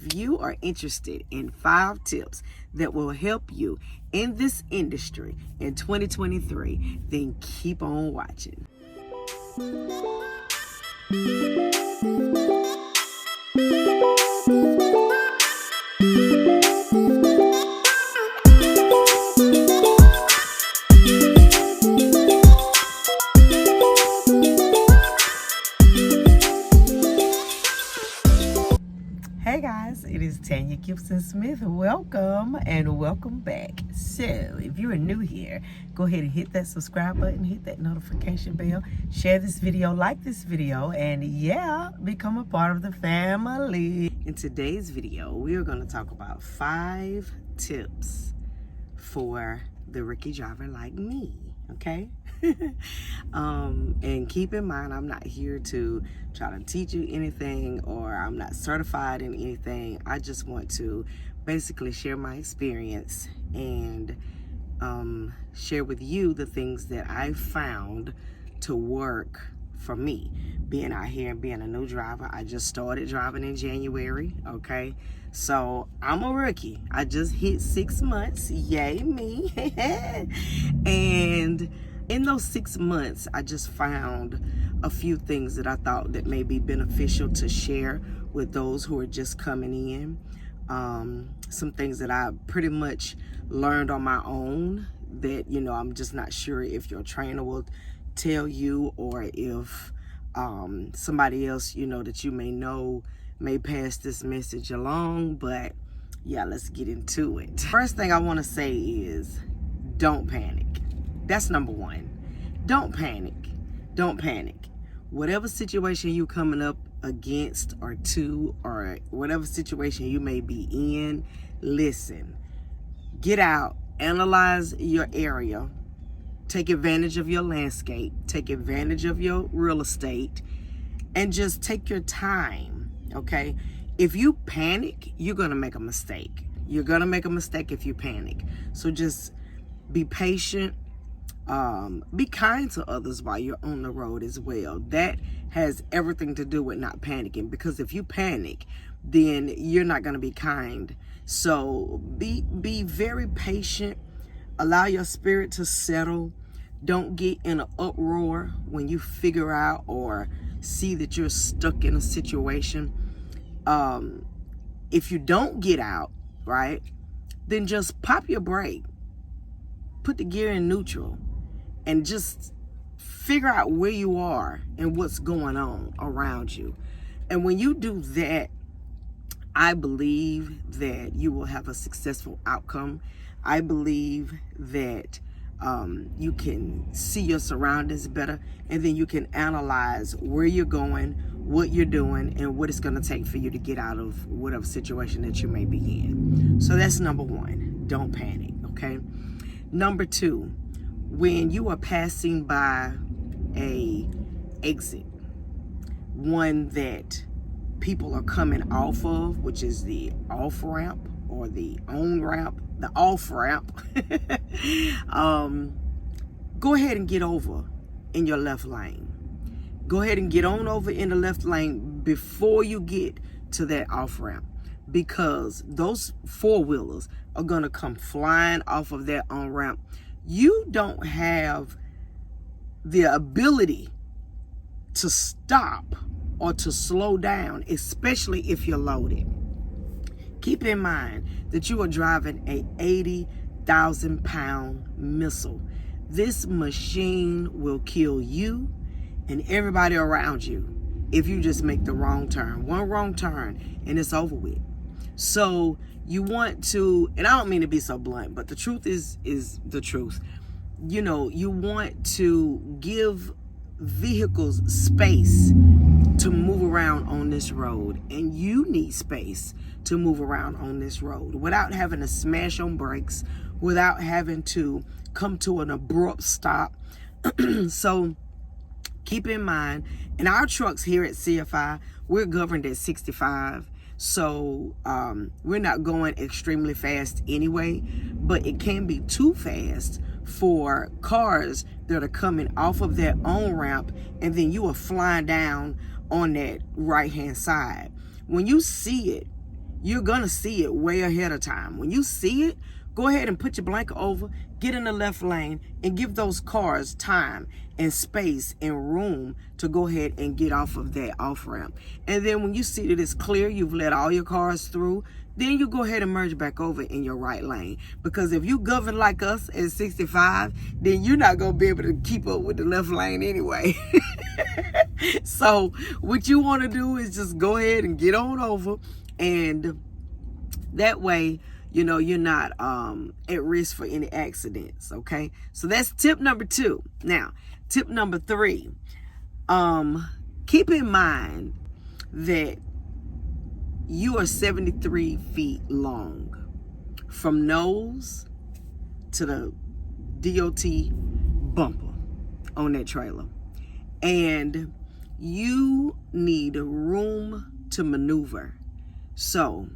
If you are interested in 5 tips that will help you in this industry in 2023, then keep on watching. Hey guys, it is Tanya Gibson-Smith. Welcome and welcome back. So if you're new here, go ahead and hit that subscribe button, hit that notification bell, share this video, like this video, and yeah, become a part of the family. In today's video, we are going to talk about 5 tips for the rookie driver like me, okay? And keep in mind, I'm not here to try to teach you anything, or I'm not certified in anything. I just want to basically share my experience and share with you the things that I found to work for me. Being out here and being a new driver, I just started driving in January, okay? So I'm a rookie. I just hit 6 months, yay me. And in those 6 months, I just found a few things that I thought that may be beneficial to share with those who are just coming in. Some things that I pretty much learned on my own that, you know, I'm just not sure if your trainer will tell you, or if somebody else, you know, that you may know may pass this message along. But yeah, let's get into it. First thing I want to say is don't panic. That's number one. Don't panic. Don't panic. Whatever situation you coming up against or to, or whatever situation you may be in, listen. Get out. Analyze your area. Take advantage of your landscape. Take advantage of your real estate. And just take your time, okay? If you panic, you're going to make a mistake. You're going to make a mistake if you panic. So just be patient. Be kind to others while you're on the road as well. That has everything to do with not panicking, because if you panic, then you're not going to be kind. So be very patient. Allow your spirit to settle. Don't get in an uproar when you figure out or see that you're stuck in a situation. If you don't get out, right, then just pop your brake. Put the gear in neutral and just figure out where you are and what's going on around you. And when you do that, I believe that you will have a successful outcome. I believe that you can see your surroundings better, and then you can analyze where you're going, what you're doing, and what it's going to take for you to get out of whatever situation that you may be in. So that's number one. Don't panic, okay? Number 2, when you are passing by a exit, one that people are coming off of, which is the off ramp or the on ramp, the off ramp, go ahead and get over in your left lane. Go ahead and get on over in the left lane before you get to that off ramp, because those 4-wheelers are going to come flying off of that on ramp. You don't have the ability to stop or to slow down, especially if you're loaded. Keep in mind that you are driving a 80,000-pound missile. This machine will kill you and everybody around you if you just make the wrong turn. One wrong turn and it's over with. So you want to, and I don't mean to be so blunt, but the truth is the truth. You know, you want to give vehicles space to move around on this road, and you need space to move around on this road without having to smash on brakes, without having to come to an abrupt stop. So keep in mind, in our trucks here at CFI, we're governed at 65. So we're not going extremely fast anyway, but it can be too fast for cars that are coming off of that on-ramp, and then you are flying down on that right-hand side. When you see it, you're gonna see it way ahead of time. When you see it, go ahead and put your blanket over, get in the left lane, and give those cars time and space and room to go ahead and get off of that off ramp. And then when you see that it's clear, you've let all your cars through, then you go ahead and merge back over in your right lane. Because if you govern like us at 65, then you're not gonna be able to keep up with the left lane anyway. So what you wanna do is just go ahead and get on over, and that way, you know, you're not at risk for any accidents, okay? So that's tip number 2. Now, tip number 3, keep in mind that you are 73 feet long from nose to the DOT bumper on that trailer. And you need room to maneuver. So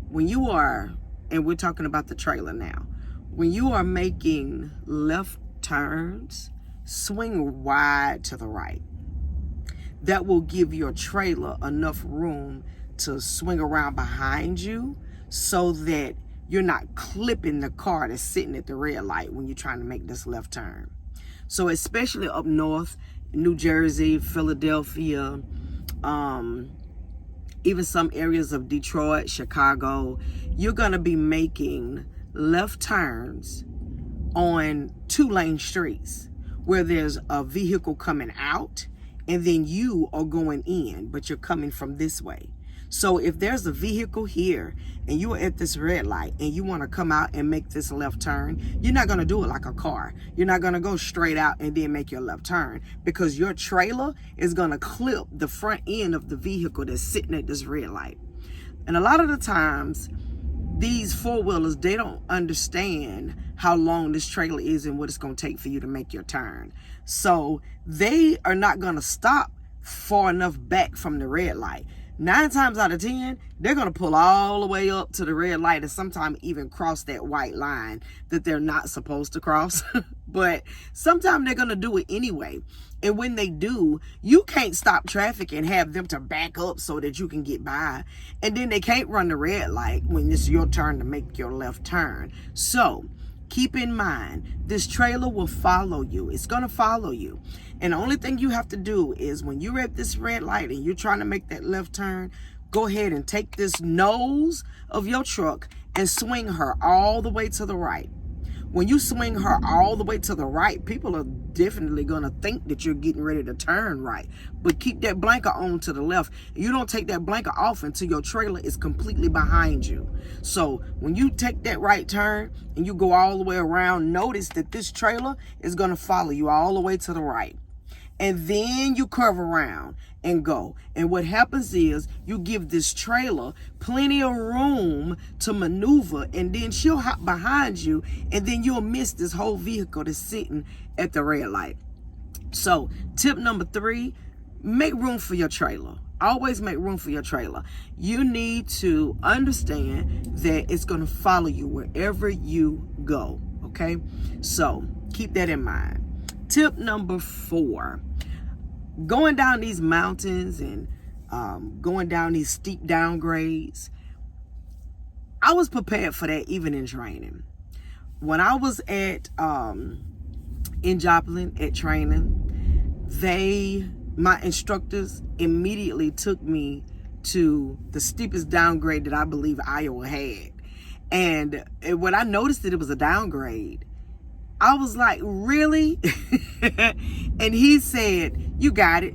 when you are, and we're talking about the trailer now, when you are making left turns, swing wide to the right. That will give your trailer enough room to swing around behind you so that you're not clipping the car that's sitting at the red light when you're trying to make this left turn. So especially up north, New Jersey, Philadelphia, even some areas of Detroit, Chicago, you're gonna be making left turns on 2-lane streets where there's a vehicle coming out and then you are going in, but you're coming from this way. So if there's a vehicle here and you are at this red light and you want to come out and make this left turn, you're not going to do it like a car. You're not going to go straight out and then make your left turn, because your trailer is going to clip the front end of the vehicle that's sitting at this red light. And a lot of the times, these four-wheelers, they don't understand how long this trailer is and what it's going to take for you to make your turn. So they are not going to stop far enough back from the red light. 9 times out of 10, they're going to pull all the way up to the red light and sometimes even cross that white line that they're not supposed to cross. But sometimes they're going to do it anyway. And when they do, you can't stop traffic and have them to back up so that you can get by. And then they can't run the red light when it's your turn to make your left turn. So keep in mind, this trailer will follow you. It's going to follow you. And the only thing you have to do is when you're at this red light and you're trying to make that left turn, go ahead and take this nose of your truck and swing her all the way to the right. When you swing her all the way to the right, people are definitely going to think that you're getting ready to turn right. But keep that blinker on to the left. You don't take that blinker off until your trailer is completely behind you. So when you take that right turn and you go all the way around, notice that this trailer is going to follow you all the way to the right. And then you curve around and go. And what happens is you give this trailer plenty of room to maneuver, and then she'll hop behind you, and then you'll miss this whole vehicle that's sitting at the red light. So tip number 3, make room for your trailer. Always make room for your trailer. You need to understand that it's going to follow you wherever you go. Okay? So keep that in mind. Tip number 4, going down these mountains and going down these steep downgrades. I was prepared for that even in training. When I was at in Joplin at training, my instructors immediately took me to the steepest downgrade that I believe Iowa had. And when I noticed that it was a downgrade, I was like, really? And he said, you got it.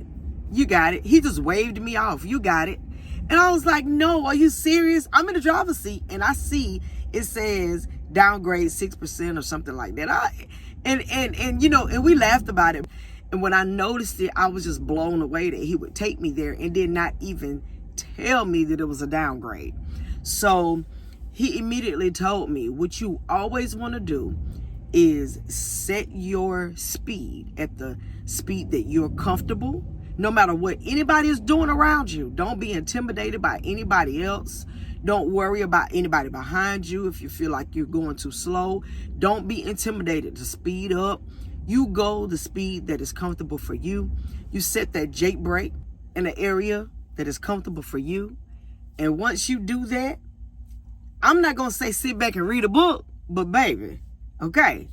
You got it. He just waved me off. You got it. And I was like, no, are you serious? I'm in the driver's seat and I see it says downgrade 6% or something like that. And you know, and we laughed about it. And when I noticed it, I was just blown away that he would take me there and did not even tell me that it was a downgrade. So he immediately told me, what you always want to do is set your speed at the speed that you're comfortable, no matter what anybody is doing around you. Don't be intimidated by anybody else. Don't worry about anybody behind you if you feel like you're going too slow. Don't be intimidated to speed up. You go the speed that is comfortable for you. You set that Jake brake in an area that is comfortable for you. And once you do that, I'm not going to say sit back and read a book, but baby, okay,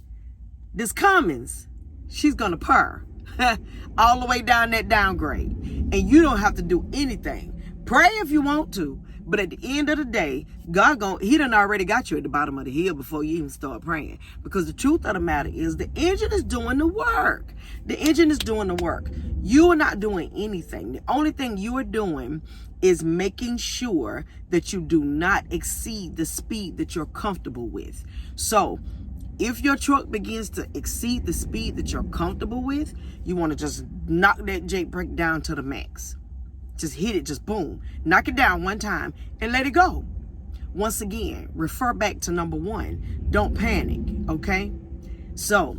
this Cummins, she's going to purr all the way down that downgrade. And you don't have to do anything. Pray if you want to, but at the end of the day, he done already got you at the bottom of the hill before you even start praying. Because the truth of the matter is the engine is doing the work. The engine is doing the work. You are not doing anything. The only thing you are doing is making sure that you do not exceed the speed that you're comfortable with. So if your truck begins to exceed the speed that you're comfortable with, you want to just knock that Jake brake down to the max. Just hit it, just boom. Knock it down one time and let it go. Once again, refer back to number 1. Don't panic, okay? So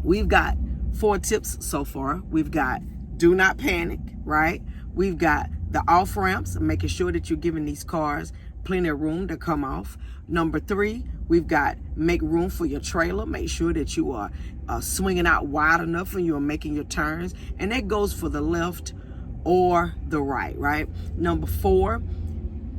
we've got 4 tips so far. We've got do not panic, right? We've got the off ramps, making sure that you're giving these cars plenty of room to come off. Number 3, we've got make room for your trailer. Make sure that you are swinging out wide enough when you are making your turns. And that goes for the left or the right, right? Number 4,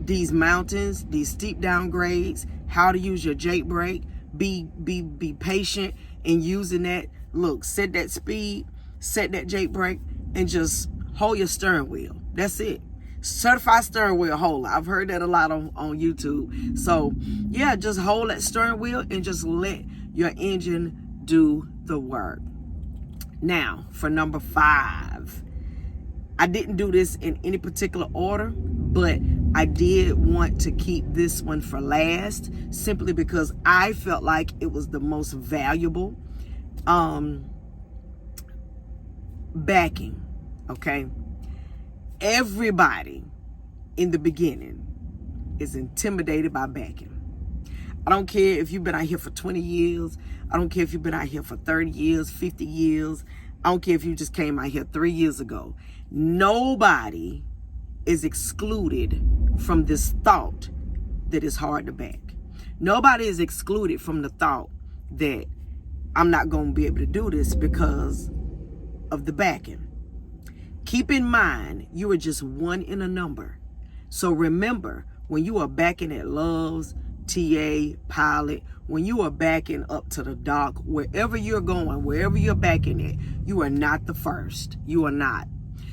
these mountains, these steep downgrades, how to use your Jake brake. Be patient in using that. Look, set that speed, set that Jake brake, and just hold your steering wheel. That's it. Certified steering wheel holder. I've heard that a lot on YouTube. So yeah, just hold that steering wheel and just let your engine do the work. Now for number 5, I didn't do this in any particular order, but I did want to keep this one for last simply because I felt like it was the most valuable. Backing, okay? Everybody in the beginning is intimidated by backing. I don't care if you've been out here for 20 years. I don't care if you've been out here for 30 years, 50 years. I don't care if you just came out here 3 years ago. Nobody is excluded from this thought that it's hard to back. Nobody is excluded from the thought that I'm not going to be able to do this because of the backing. Keep in mind, you are just one in a number. So remember, when you are backing at Love's, TA, Pilot, when you are backing up to the dock, wherever you're going, wherever you're backing at, you are not the first. You are not.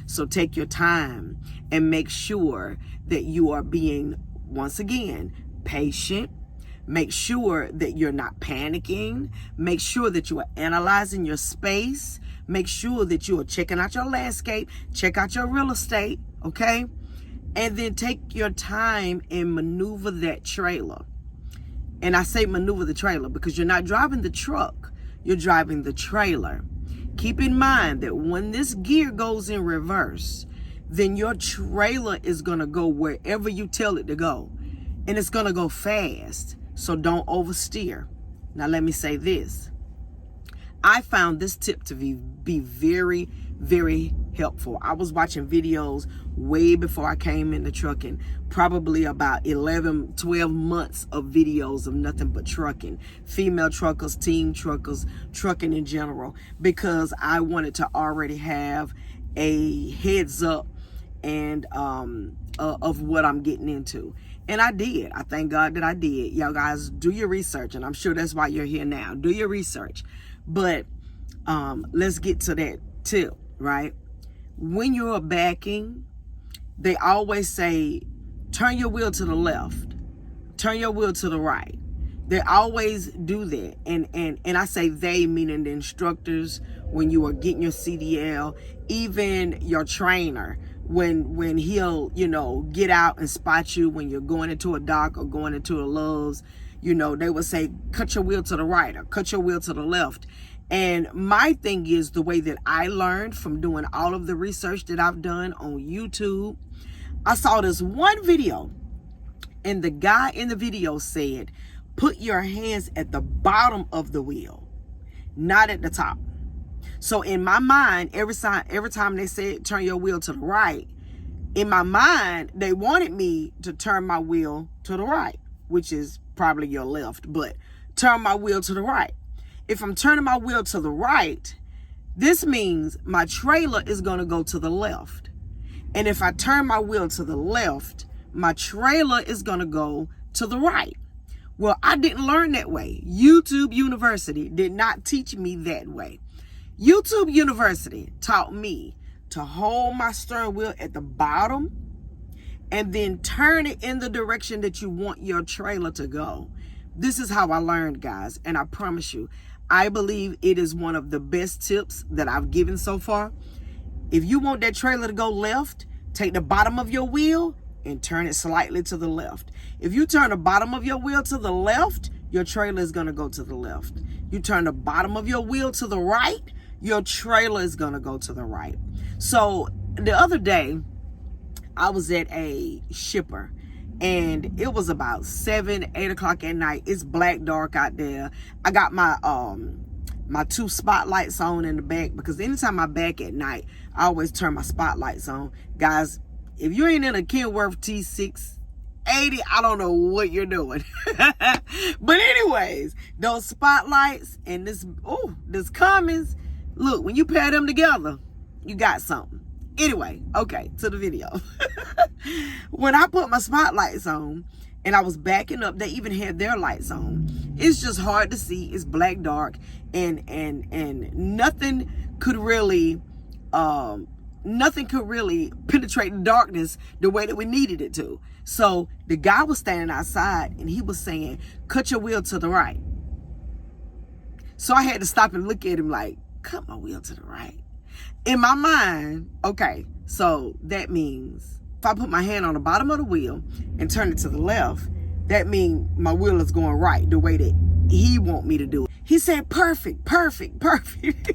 So take your time and make sure that you are being, once again, patient. Make sure that you're not panicking. Make sure that you are analyzing your space. Make sure that you are checking out your landscape. Check out your real estate, okay? And then take your time and maneuver that trailer. And I say maneuver the trailer because you're not driving the truck. You're driving the trailer. Keep in mind that when this gear goes in reverse, then your trailer is going to go wherever you tell it to go. And it's going to go fast. So don't oversteer. Now let me say this. I found this tip to be very, very helpful. I was watching videos way before I came into trucking, probably about 11, 12 months of videos of nothing but trucking, female truckers, teen truckers, trucking in general, because I wanted to already have a heads up and of what I'm getting into. And I did. I thank God that I did. Y'all guys, do your research, and I'm sure that's why you're here now. Do your research. But let's get to that tip, right? When you're backing, they always say, turn your wheel to the left, turn your wheel to the right. They always do that. And I say they, meaning the instructors, when you are getting your CDL, even your trainer, when he'll, get out and spot you when you're going into a dock or going into a Love's, they would say, cut your wheel to the right or cut your wheel to the left. And my thing is, the way that I learned from doing all of the research that I've done on YouTube, I saw this one video and the guy in the video said, put your hands at the bottom of the wheel, not at the top. So in my mind, every time they said turn your wheel to the right, in my mind, they wanted me to turn my wheel to the right, which is probably your left, but turn my wheel to the right. If I'm turning my wheel to the right, this means my trailer is going to go to the left. And if I turn my wheel to the left, my trailer is going to go to the right. Well, I didn't learn that way. YouTube University did not teach me that way. YouTube University taught me to hold my steering wheel at the bottom and then turn it in the direction that you want your trailer to go. This is how I learned, guys, and I promise you, I believe it is one of the best tips that I've given so far. If you want that trailer to go left, take the bottom of your wheel and turn it slightly to the left. If you turn the bottom of your wheel to the left, your trailer is going to go to the left. You turn the bottom of your wheel to the right, your trailer is going to go to the right. So the other day, I was at a shipper, and it was about 7, 8 o'clock at night. It's black dark out there. I got my my 2 spotlights on in the back, because anytime I back at night, I always turn my spotlights on. Guys, if you ain't in a Kenworth T680, I don't know what you're doing. But anyways, those spotlights and this Cummins, look, when you pair them together, you got something. Anyway, okay, to the video. When I put my spotlights on and I was backing up, they even had their lights on. It's just hard to see. It's black dark, and nothing could really penetrate the darkness the way that we needed it to. So the guy was standing outside and he was saying, cut your wheel to the right. So I had to stop and look at him like, cut my wheel to the right. In my mind, okay, so that means if I put my hand on the bottom of the wheel and turn it to the left, that means my wheel is going right the way that he want me to do it. He said, perfect, perfect, perfect.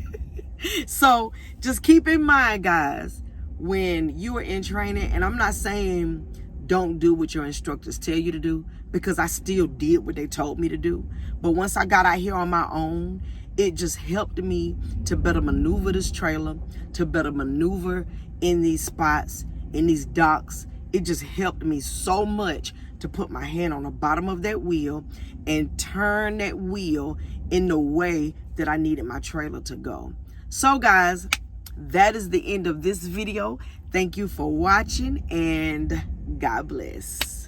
So just keep in mind, guys, when you are in training, and I'm not saying don't do what your instructors tell you to do, because I still did what they told me to do. But once I got out here on my own, it just helped me to better maneuver this trailer, to better maneuver in these spots, in these docks. It just helped me so much to put my hand on the bottom of that wheel and turn that wheel in the way that I needed my trailer to go. So guys, that is the end of this video. Thank you for watching, and God bless.